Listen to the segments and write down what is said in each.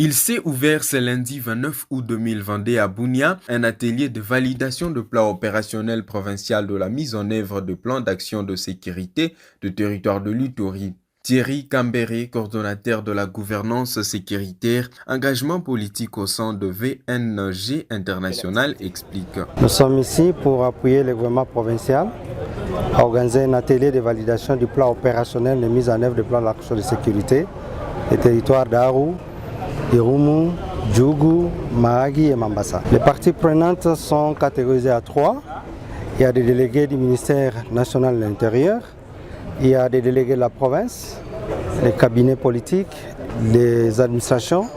Il s'est ouvert ce lundi 29 août 2022 à Bunia, un atelier de validation de plan opérationnel provincial de la mise en œuvre de plans d'action de sécurité du territoire de l'Ituri. Thierry Cambéré, coordonnateur de la gouvernance sécuritaire, engagement politique au sein de VNG International, explique. Nous sommes ici pour appuyer le gouvernement provincial à organiser un atelier de validation du plan opérationnel de mise en œuvre du plan d'action de sécurité des territoires d'Aru, Irumu, Djougou, Mahagi et Mambasa. Les parties prenantes sont catégorisées à 3. Il y a des délégués du ministère national de l'Intérieur, il y a des délégués de la province, les cabinets politiques, les administrations,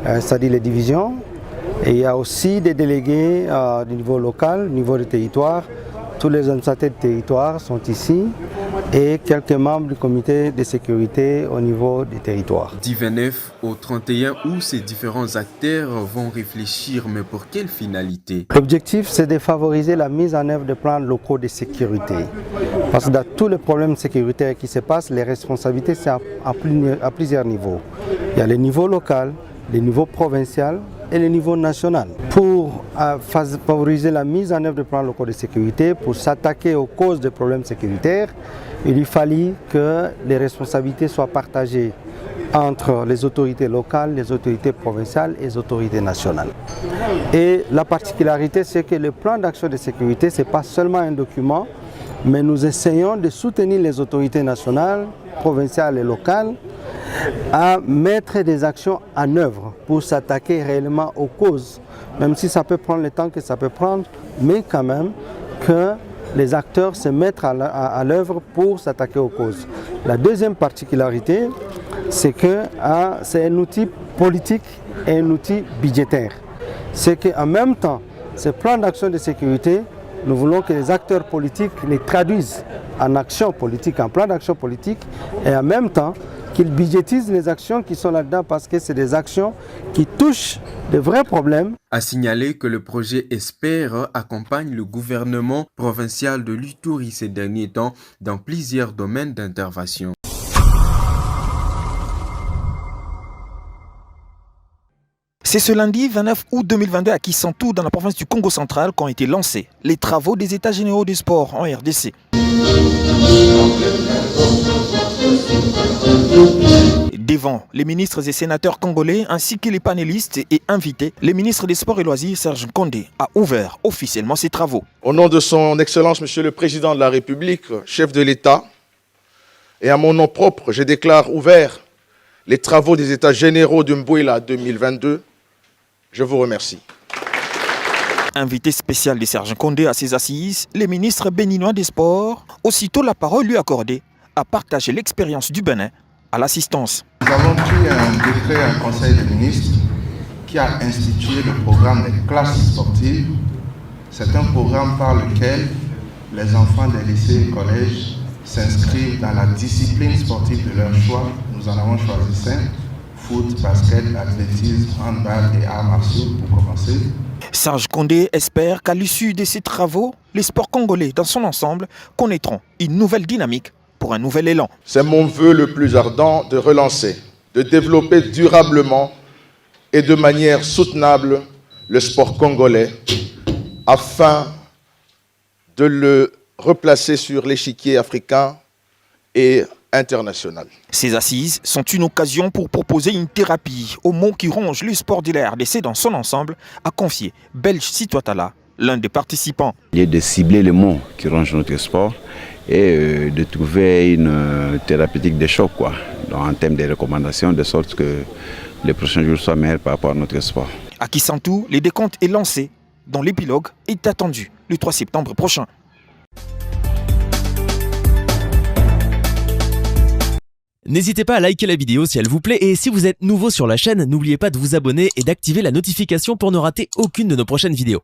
c'est-à-dire les divisions, et il y a aussi des délégués du niveau local, au niveau du territoire. Tous les administrateurs du territoire sont ici et quelques membres du comité de sécurité au niveau du territoire. Du 29 au 31 août, ces différents acteurs vont réfléchir, mais pour quelle finalité? L'objectif, c'est de favoriser la mise en œuvre de plans locaux de sécurité. Parce que dans tous les problèmes sécuritaires qui se passent, les responsabilités sont à plusieurs niveaux. Il y a le niveau local, le niveau provincial et le niveau national. Pour favoriser la mise en œuvre de plans locaux de sécurité, pour s'attaquer aux causes des problèmes sécuritaires, il fallait que les responsabilités soient partagées entre les autorités locales, les autorités provinciales et les autorités nationales. Et la particularité, c'est que le plan d'action de sécurité, ce n'est pas seulement un document, mais nous essayons de soutenir les autorités nationales, provinciales et locales à mettre des actions en œuvre pour s'attaquer réellement aux causes, même si ça peut prendre le temps que ça peut prendre, mais quand même que les acteurs se mettent à l'œuvre pour s'attaquer aux causes. La deuxième particularité, c'est que c'est un outil politique et un outil budgétaire. C'est qu'en même temps, ce plan d'action de sécurité, nous voulons que les acteurs politiques les traduisent en action politique, en plan d'action politique, et en même temps qu'ils budgétisent les actions qui sont là-dedans parce que c'est des actions qui touchent de vrais problèmes. A signaler que le projet Espère accompagne le gouvernement provincial de l'Ituri ces derniers temps dans plusieurs domaines d'intervention. C'est ce lundi 29 août 2022 à Kisantu, dans la province du Congo central, qu'ont été lancés les travaux des États généraux du sport en RDC. Devant les ministres et sénateurs congolais ainsi que les panélistes et invités, le ministre des Sports et Loisirs, Serge Kondé, a ouvert officiellement ses travaux. Au nom de son Excellence, Monsieur le Président de la République, chef de l'État, et à mon nom propre, je déclare ouverts les travaux des États généraux de Mbouila 2022. Je vous remercie. Invité spécial de Serge Kondé à ses assises, le ministre béninois des Sports, aussitôt la parole lui accordée, a partagé l'expérience du Bénin à l'assistance. Nous avons pris un décret en Conseil des ministres qui a institué le programme des classes sportives. C'est un programme par lequel les enfants des lycées et collèges s'inscrivent dans la discipline sportive de leur choix. Nous en avons choisi 5, foot, basket, athlétisme, handball et arts martiaux pour commencer. Serge Kondé espère qu'à l'issue de ces travaux, les sports congolais dans son ensemble connaîtront une nouvelle dynamique pour un nouvel élan. C'est mon vœu le plus ardent de relancer, de développer durablement et de manière soutenable le sport congolais afin de le replacer sur l'échiquier africain et international. Ces assises sont une occasion pour proposer une thérapie aux maux qui rongent le sport de la RDC dans son ensemble, a confié Belge Sitouatala, l'un des participants. Il est de cibler les maux qui rongent notre sport et de trouver une thérapeutique de choc, en termes de recommandations, de sorte que les prochains jours soient meilleurs par rapport à notre sport. À Kisantu, le décompte est lancé, dont l'épilogue est attendu le 3 septembre prochain. N'hésitez pas à liker la vidéo si elle vous plaît et si vous êtes nouveau sur la chaîne, n'oubliez pas de vous abonner et d'activer la notification pour ne rater aucune de nos prochaines vidéos.